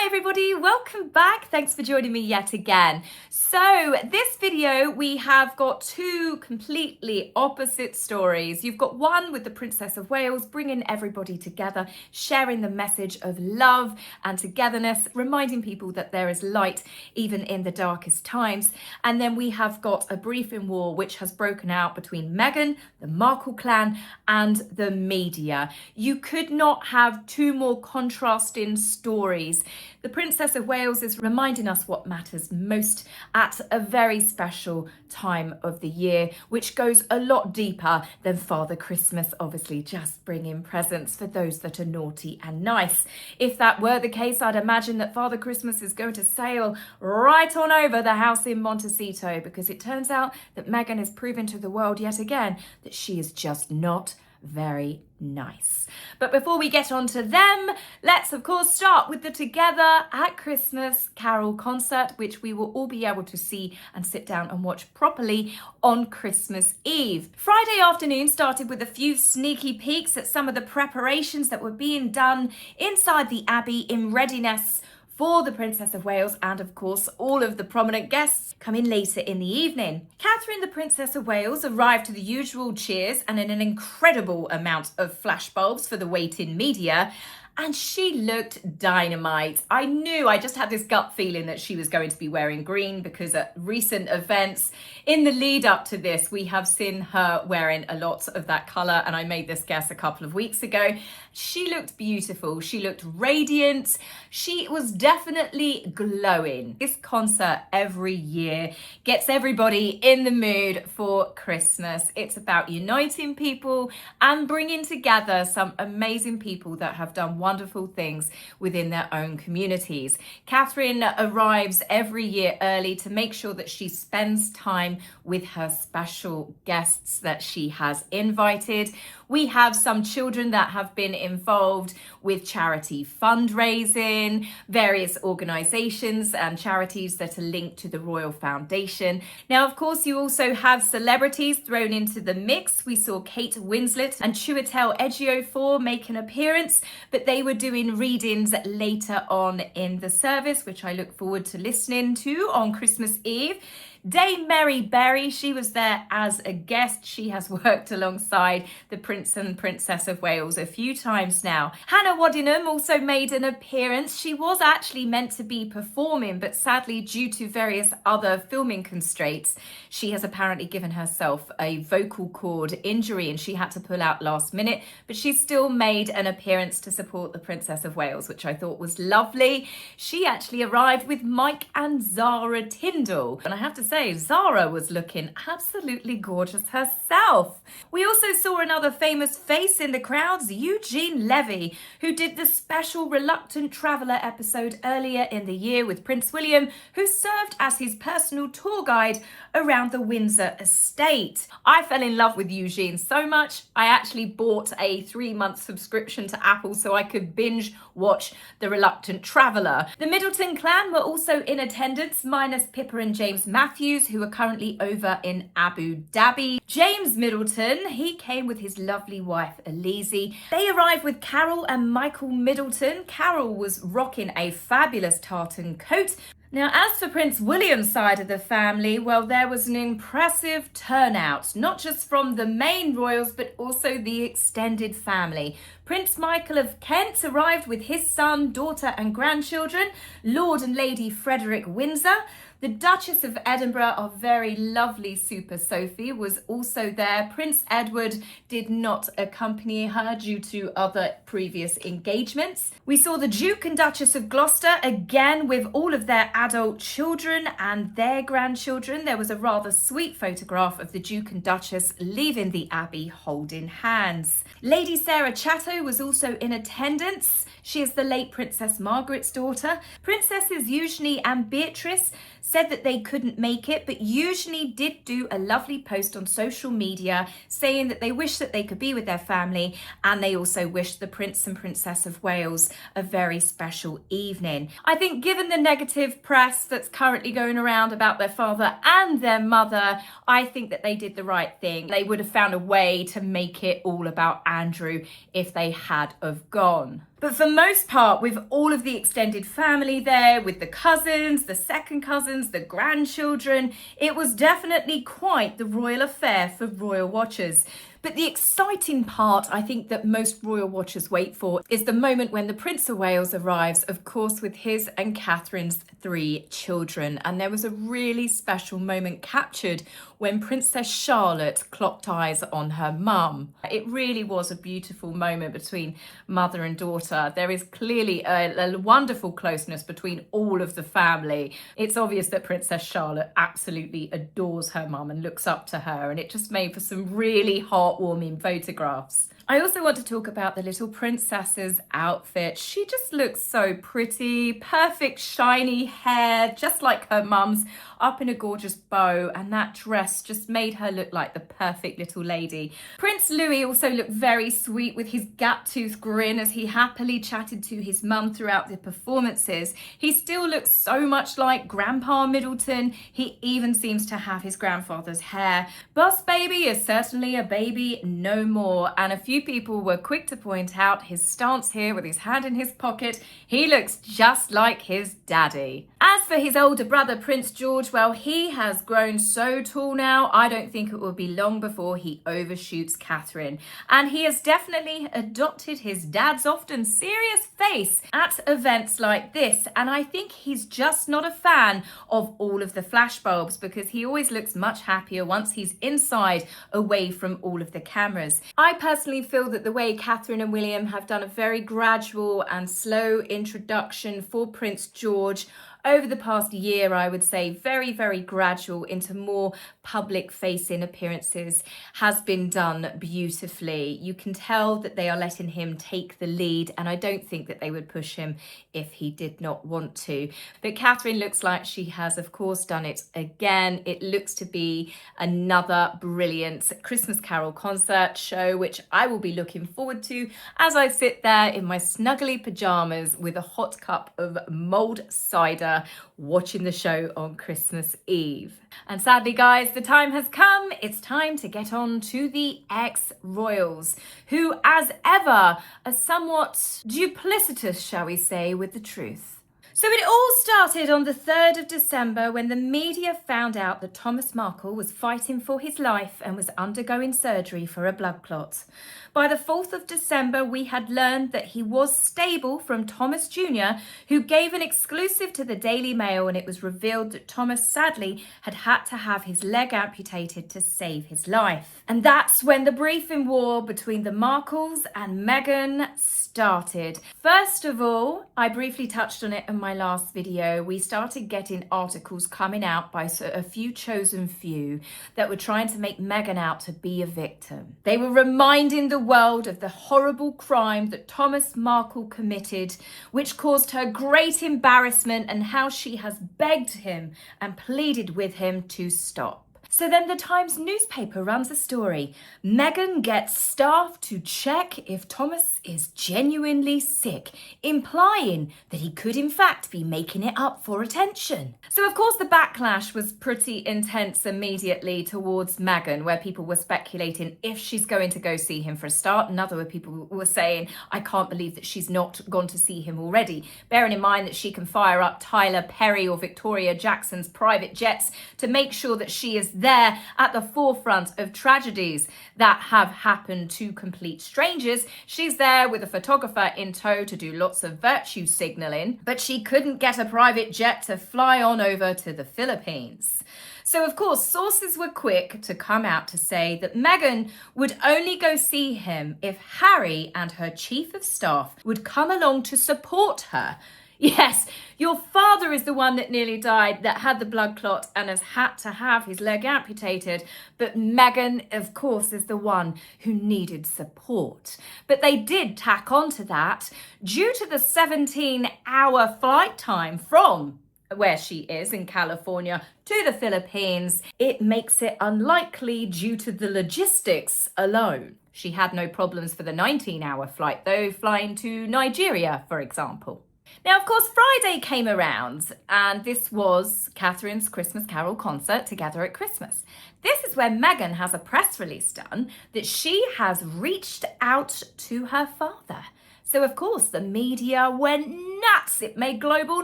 Hi everybody, welcome back. Thanks for joining me yet again. So this video, we have got two completely opposite stories. You've got one with the Princess of Wales, bringing everybody together, sharing the message of love and togetherness, reminding people that there is light even in the darkest times. And then we have got a briefing war which has broken out between Meghan, the Markle clan, and the media. You could not have two more contrasting stories. The Princess of Wales is reminding us what matters most at a very special time of the year, which goes a lot deeper than Father Christmas, obviously just bringing presents for those that are naughty and nice. If that were the case, I'd imagine that Father Christmas is going to sail right on over the house in Montecito, because it turns out that Meghan has proven to the world yet again that she is just not very nice. But before we get on to them, let's of course start with the Together at Christmas Carol concert, which we will all be able to see and sit down and watch properly on Christmas Eve. Friday afternoon started with a few sneaky peeks at some of the preparations that were being done inside the Abbey in readiness for the Princess of Wales, and of course all of the prominent guests coming later in the evening. Catherine, the Princess of Wales, arrived to the usual cheers and in an incredible amount of flashbulbs for the waiting media, and she looked dynamite. I just had this gut feeling that she was going to be wearing green, because at recent events in the lead up to this, we have seen her wearing a lot of that colour, and I made this guess a couple of weeks ago. She looked beautiful. She looked radiant. She was definitely glowing. This concert every year gets everybody in the mood for Christmas. It's about uniting people and bringing together some amazing people that have done wonderful things within their own communities. Catherine arrives every year early to make sure that she spends time with her special guests that she has invited. We have some children that have been involved with charity fundraising, various organisations and charities that are linked to the Royal Foundation. Now, of course, you also have celebrities thrown into the mix. We saw Kate Winslet and Chiwetel Ejiofor make an appearance, but they were doing readings later on in the service, which I look forward to listening to on Christmas Eve. Dame Mary Berry, she was there as a guest. She has worked alongside the Prince and Princess of Wales a few times now. Hannah Waddingham also made an appearance. She was actually meant to be performing, but sadly, due to various other filming constraints, she has apparently given herself a vocal cord injury and she had to pull out last minute, but she still made an appearance to support the Princess of Wales, which I thought was lovely. She actually arrived with Mike and Zara Tindall, and I have to say, Zara was looking absolutely gorgeous herself. We also saw another famous face in the crowds, Eugene Levy, who did the special Reluctant Traveller episode earlier in the year with Prince William, who served as his personal tour guide around the Windsor estate. I fell in love with Eugene so much, I actually bought a 3-month subscription to Apple so I could binge watch The Reluctant Traveller. The Middleton clan were also in attendance, minus Pippa and James Matthews, who are currently over in Abu Dhabi. James Middleton, he came with his lovely wife, Elise. They arrived with Carol and Michael Middleton. Carol was rocking a fabulous tartan coat. Now, as for Prince William's side of the family, well, there was an impressive turnout, not just from the main royals, but also the extended family. Prince Michael of Kent arrived with his son, daughter and grandchildren, Lord and Lady Frederick Windsor. The Duchess of Edinburgh, our very lovely Super Sophie, was also there. Prince Edward did not accompany her due to other previous engagements. We saw the Duke and Duchess of Gloucester again with all of their adult children and their grandchildren. There was a rather sweet photograph of the Duke and Duchess leaving the Abbey holding hands. Lady Sarah Chatto was also in attendance. She is the late Princess Margaret's daughter. Princesses Eugenie and Beatrice said that they couldn't make it, but Eugenie did do a lovely post on social media saying that they wish that they could be with their family, and they also wished the Prince and Princess of Wales a very special evening. I think given the negative press that's currently going around about their father and their mother, I think that they did the right thing. They would have found a way to make it all about Andrew if they had have gone. But for most part, with all of the extended family there, with the cousins, the second cousins, the grandchildren, it was definitely quite the royal affair for royal watchers. But the exciting part, I think, that most royal watchers wait for is the moment when the Prince of Wales arrives, of course, with his and Catherine's 3 children. And there was a really special moment captured when Princess Charlotte clocked eyes on her mum. It really was a beautiful moment between mother and daughter. There is clearly a wonderful closeness between all of the family. It's obvious that Princess Charlotte absolutely adores her mum and looks up to her, and it just made for some really heartwarming photographs. I also want to talk about the little princess's outfit. She just looks so pretty, perfect shiny hair, just like her mum's, up in a gorgeous bow, and that dress just made her look like the perfect little lady. Prince Louis also looked very sweet with his gap-toothed grin as he happily chatted to his mum throughout the performances. He still looks so much like Grandpa Middleton. He even seems to have his grandfather's hair. Boss Baby is certainly a baby no more, and a few people were quick to point out his stance here with his hand in his pocket. He looks just like his daddy. As for his older brother, Prince George, well, he has grown so tall now, I don't think it will be long before he overshoots Catherine. And he has definitely adopted his dad's often serious face at events like this. And I think he's just not a fan of all of the flashbulbs, because he always looks much happier once he's inside, away from all of the cameras. I personally feel that the way Catherine and William have done a very gradual and slow introduction for Prince George over the past year, I would say, very, very gradual into more public-facing appearances, has been done beautifully. You can tell that they are letting him take the lead, and I don't think that they would push him if he did not want to. But Catherine looks like she has, of course, done it again. It looks to be another brilliant Christmas Carol concert show, which I will be looking forward to as I sit there in my snuggly pajamas with a hot cup of mulled cider watching the show on Christmas Eve. And sadly, guys, the time has come. It's time to get on to the ex-royals, who, as ever, are somewhat duplicitous, shall we say, with the truth. So it all started on the 3rd of December when the media found out that Thomas Markle was fighting for his life and was undergoing surgery for a blood clot. By the 4th of December, we had learned that he was stable from Thomas Jr., who gave an exclusive to the Daily Mail, and it was revealed that Thomas sadly had to have his leg amputated to save his life. And that's when the briefing war between the Markles and Meghan started. First of all, I briefly touched on it in my last video. We started getting articles coming out by a few chosen few that were trying to make Meghan out to be a victim. They were reminding the world of the horrible crime that Thomas Markle committed, which caused her great embarrassment, and how she has begged him and pleaded with him to stop. So then the Times newspaper runs a story. Meghan gets staff to check if Thomas is genuinely sick, implying that he could in fact be making it up for attention. So of course the backlash was pretty intense immediately towards Meghan, where people were speculating if she's going to go see him for a start, and other people were saying, I can't believe that she's not gone to see him already, bearing in mind that she can fire up Tyler Perry or Victoria Jackson's private jets to make sure that she is there at the forefront of tragedies that have happened to complete strangers. She's there with a photographer in tow to do lots of virtue signaling, but she couldn't get a private jet to fly on over to the Philippines. So of course, sources were quick to come out to say that Meghan would only go see him if Harry and her chief of staff would come along to support her. Yes, your father is the one that nearly died, that had the blood clot and has had to have his leg amputated. But Meghan, of course, is the one who needed support. But they did tack on to that, due to the 17-hour flight time from where she is in California to the Philippines, it makes it unlikely due to the logistics alone. She had no problems for the 19-hour flight, though, flying to Nigeria, for example. Now, of course, Friday came around, and this was Catherine's Christmas Carol concert, Together at Christmas. This is where Meghan has a press release done that she has reached out to her father, So, of course, the media went nuts. It made global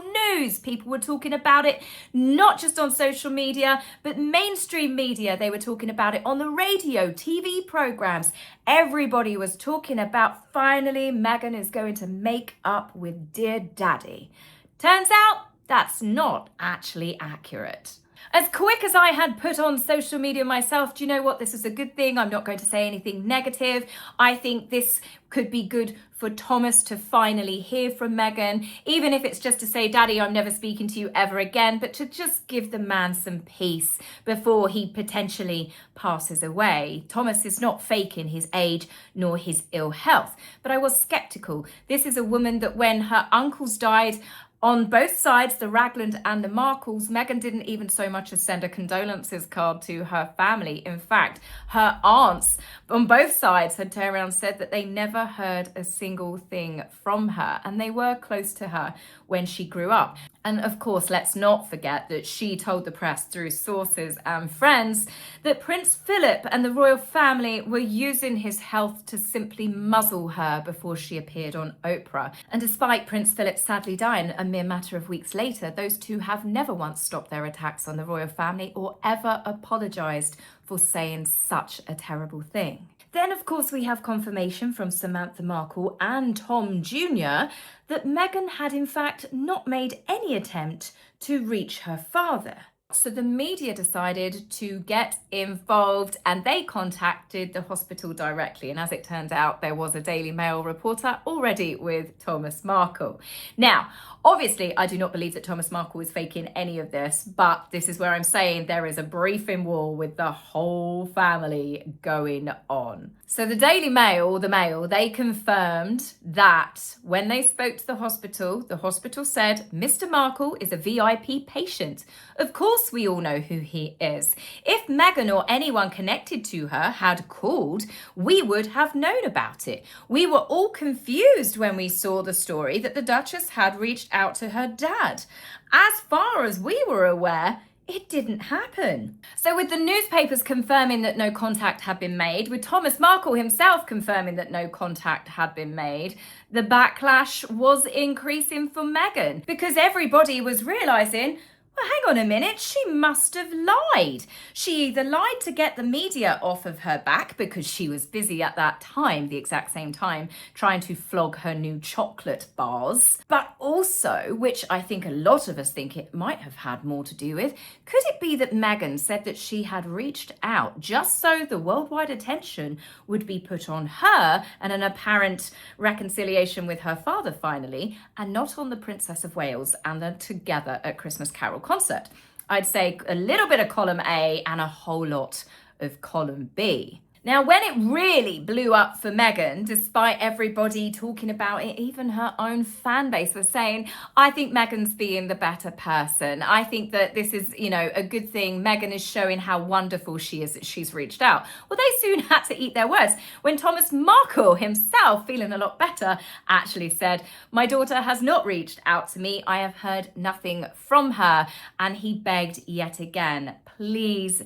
news. People were talking about it, not just on social media, but mainstream media. They were talking about it on the radio, TV programs. Everybody was talking about finally Meghan is going to make up with Dear Daddy. Turns out that's not actually accurate. As quick as I had put on social media myself, do you know what? This is a good thing. I'm not going to say anything negative. I think this could be good for Thomas to finally hear from Meghan, even if it's just to say, Daddy, I'm never speaking to you ever again, but to just give the man some peace before he potentially passes away. Thomas is not faking his age nor his ill health, but I was skeptical. This is a woman that when her uncles died, on both sides, the Ragland and the Markles, Meghan didn't even so much as send a condolences card to her family. In fact, her aunts on both sides had turned around and said that they never heard a single thing from her, and they were close to her when she grew up. And of course, let's not forget that she told the press through sources and friends that Prince Philip and the royal family were using his health to simply muzzle her before she appeared on Oprah. And despite Prince Philip sadly dying a mere matter of weeks later, those two have never once stopped their attacks on the royal family or ever apologised for saying such a terrible thing. Then, of course, we have confirmation from Samantha Markle and Tom Jr. that Meghan had, in fact, not made any attempt to reach her father. So the media decided to get involved and they contacted the hospital directly. And as it turns out, there was a Daily Mail reporter already with Thomas Markle. Now, obviously, I do not believe that Thomas Markle is faking any of this, but this is where I'm saying there is a briefing war with the whole family going on. So the Daily Mail, they confirmed that when they spoke to the hospital said, Mr. Markle is a VIP patient. Of course, we all know who he is. If Meghan or anyone connected to her had called, we would have known about it. We were all confused when we saw the story that the Duchess had reached out to her dad. As far as we were aware, it didn't happen. So with the newspapers confirming that no contact had been made, with Thomas Markle himself confirming that no contact had been made, the backlash was increasing for Meghan because everybody was realising, well, hang on a minute, she must have lied. She either lied to get the media off of her back because she was busy at that time, the exact same time, trying to flog her new chocolate bars, but also, which I think a lot of us think it might have had more to do with, could it be that Meghan said that she had reached out just so the worldwide attention would be put on her and an apparent reconciliation with her father finally, and not on the Princess of Wales and the Together at Christmas Carol concert? I'd say a little bit of column A and a whole lot of column B. Now, when it really blew up for Meghan, despite everybody talking about it, even her own fan base was saying, I think Meghan's being the better person. I think that this is, a good thing. Meghan is showing how wonderful she is that she's reached out. Well, they soon had to eat their words when Thomas Markle himself, feeling a lot better, actually said, my daughter has not reached out to me. I have heard nothing from her. And he begged yet again, please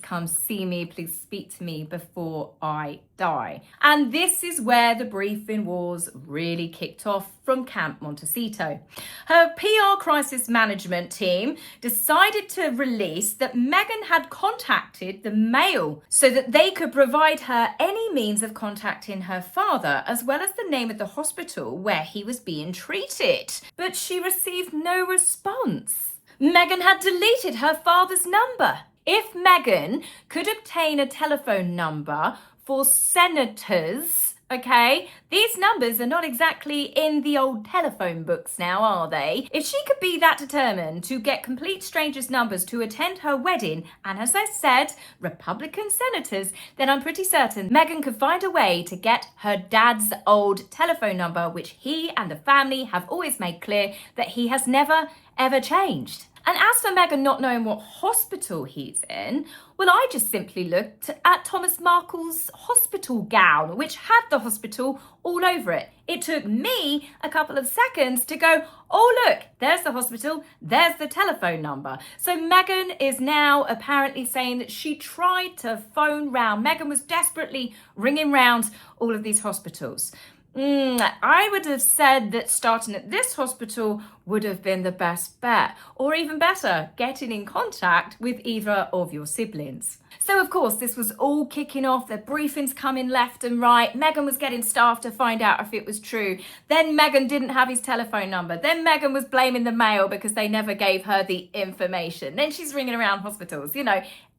come see me, please speak to me before I die. And this is where the briefing wars really kicked off from Camp Montecito. Her PR crisis management team decided to release that Meghan had contacted the Mail so that they could provide her any means of contacting her father, as well as the name of the hospital where he was being treated. But she received no response. Meghan had deleted her father's number. If Meghan could obtain a telephone number for senators, okay, these numbers are not exactly in the old telephone books now, are they? If she could be that determined to get complete strangers' numbers to attend her wedding, and as I said, Republican senators, then I'm pretty certain Meghan could find a way to get her dad's old telephone number, which he and the family have always made clear that he has never, ever changed. And as for Meghan not knowing what hospital he's in, well, I just simply looked at Thomas Markle's hospital gown, which had the hospital all over it. It took me a couple of seconds to go, oh, look, there's the hospital, there's the telephone number. So Meghan is now apparently saying that she tried to phone round. Meghan was desperately ringing round all of these hospitals. I would have said that starting at this hospital would have been the best bet. Or even better, getting in contact with either of your siblings. So of course, this was all kicking off. The briefings coming left and right. Megan was getting staff to find out if it was true. Then Megan didn't have his telephone number. Then Megan was blaming the mail because they never gave her the information. Then she's ringing around hospitals.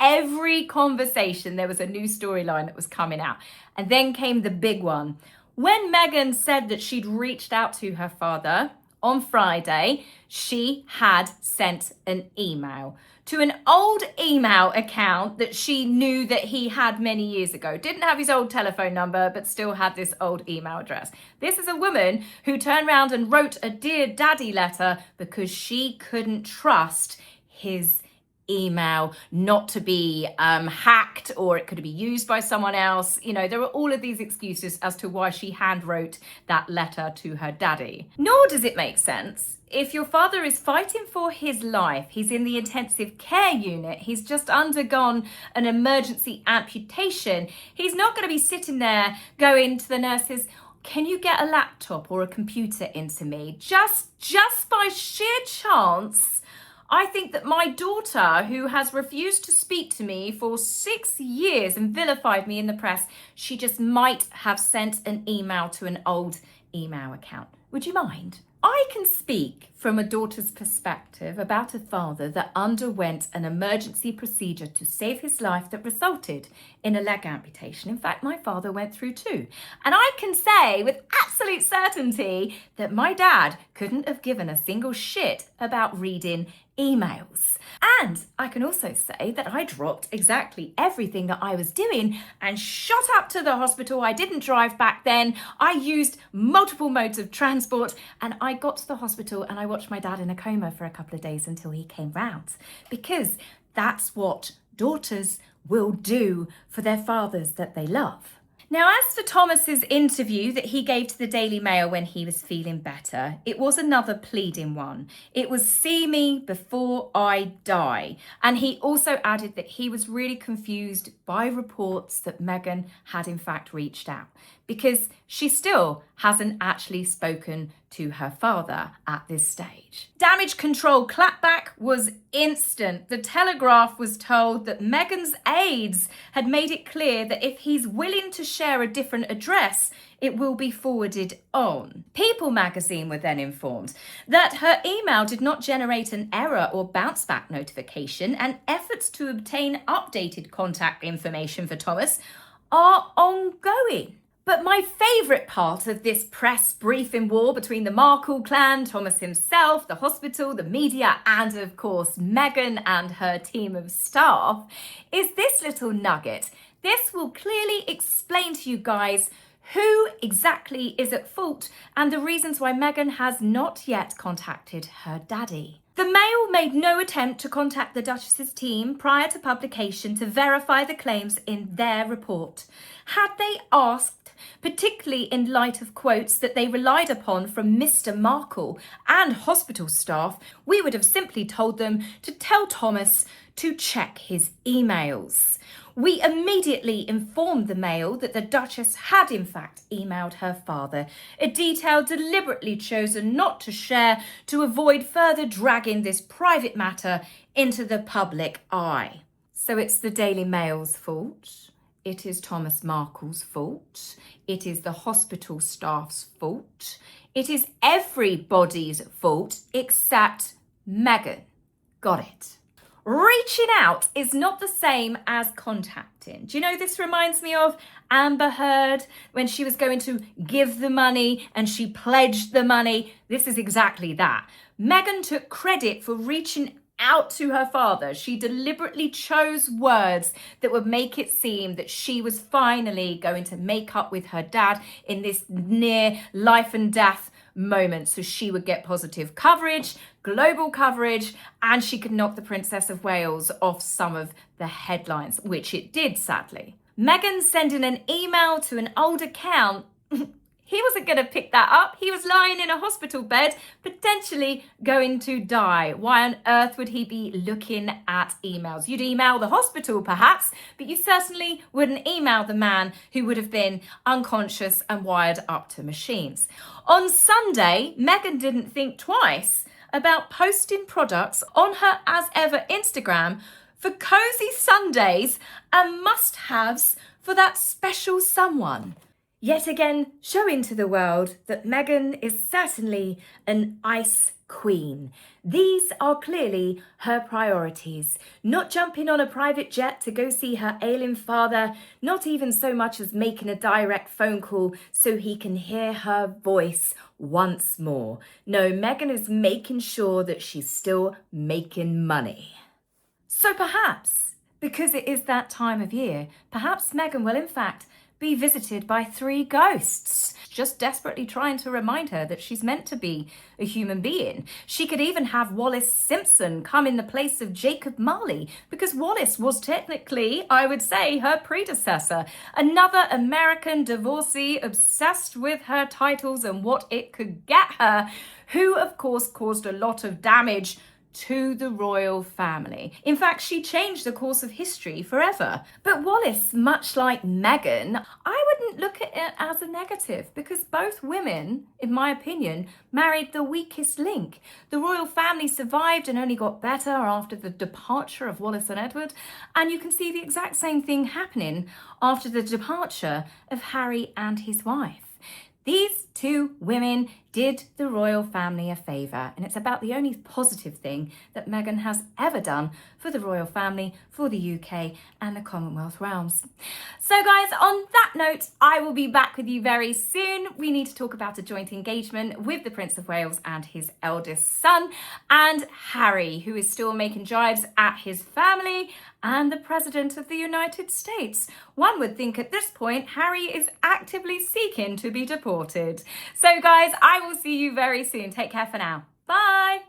Every conversation, there was a new storyline that was coming out. And then came the big one. When Megan said that she'd reached out to her father on Friday, she had sent an email to an old email account that she knew that he had many years ago. Didn't have his old telephone number, but still had this old email address. This is a woman who turned around and wrote a Dear Daddy letter because she couldn't trust his email not to be hacked, or it could be used by someone else. There were all of these excuses as to why she hand wrote that letter to her daddy. Nor does it make sense. If your father is fighting for his life, he's in the intensive care unit, he's just undergone an emergency amputation, he's not going to be sitting there going to the nurses, can you get a laptop or a computer into me? Just by sheer chance, I think that my daughter, who has refused to speak to me for 6 years and vilified me in the press, she just might have sent an email to an old email account. Would you mind? I can speak from a daughter's perspective about a father that underwent an emergency procedure to save his life that resulted in a leg amputation. In fact, my father went through two. And I can say with absolute certainty that my dad couldn't have given a single shit about reading emails. And I can also say that I dropped exactly everything that I was doing and shot up to the hospital. I didn't drive back then. I used multiple modes of transport, and I got to the hospital and I watched my dad in a coma for a couple of days until he came round, because that's what daughters will do for their fathers that they love. Now, as for Thomas's interview that he gave to the Daily Mail when he was feeling better, it was another pleading one. It was see me before I die. And he also added that he was really confused by reports that Megan had in fact reached out, because she still hasn't actually spoken to her father at this stage. Damage control clapback was instant. The Telegraph was told that Megan's aides had made it clear that if he's willing to share a different address, it will be forwarded on. People magazine were then informed that her email did not generate an error or bounce back notification, and efforts to obtain updated contact information for Thomas are ongoing. But my favourite part of this press briefing war between the Markle clan, Thomas himself, the hospital, the media, and of course Megan and her team of staff is this little nugget. This will clearly explain to you guys who exactly is at fault and the reasons why Megan has not yet contacted her daddy. The Mail made no attempt to contact the Duchess's team prior to publication to verify the claims in their report. Had they asked, particularly in light of quotes that they relied upon from Mr. Markle and hospital staff, we would have simply told them to tell Thomas to check his emails. We immediately informed the Mail that the Duchess had in fact emailed her father, a detail deliberately chosen not to share to avoid further dragging this private matter into the public eye. So it's the Daily Mail's fault. It is Thomas Markle's fault. It is the hospital staff's fault. It is everybody's fault except Megan. Got it. Reaching out is not the same as contacting. Do you know, this reminds me of Amber Heard when she was going to give the money and she pledged the money. This is exactly that. Megan took credit for reaching out to her father. She deliberately chose words that would make it seem that she was finally going to make up with her dad in this near life and death moment, so she would get positive coverage, global coverage, and she could knock the Princess of Wales off some of the headlines, which it did, sadly. Meghan sending an email to an old account, He wasn't going to pick that up. He was lying in a hospital bed, potentially going to die. Why on earth would he be looking at emails? You'd email the hospital perhaps, but you certainly wouldn't email the man who would have been unconscious and wired up to machines. On Sunday, Meghan didn't think twice about posting products on her as ever Instagram for cozy Sundays and must-haves for that special someone. Yet again, showing to the world that Meghan is certainly an ice queen. These are clearly her priorities. Not jumping on a private jet to go see her ailing father, not even so much as making a direct phone call so he can hear her voice once more. No, Meghan is making sure that she's still making money. So perhaps, because it is that time of year, perhaps Meghan will in fact be visited by 3 ghosts, just desperately trying to remind her that she's meant to be a human being. She could even have Wallis Simpson come in the place of Jacob Marley, because Wallis was technically, I would say, her predecessor. Another American divorcee obsessed with her titles and what it could get her, who of course caused a lot of damage to the royal family. In fact, she changed the course of history forever. But Wallis, much like Meghan, I wouldn't look at it as a negative, because both women, in my opinion, married the weakest link. The royal family survived and only got better after the departure of Wallis and Edward, and you can see the exact same thing happening after the departure of Harry and his wife. These 2 women did the royal family a favour, and it's about the only positive thing that Meghan has ever done for the royal family, for the UK and the Commonwealth realms. So guys, on that note, I will be back with you very soon. We need to talk about a joint engagement with the Prince of Wales and his eldest son, and Harry, who is still making jibes at his family and the President of the United States. One would think at this point, Harry is actively seeking to be deported. So guys, I will see you very soon. Take care for now. Bye.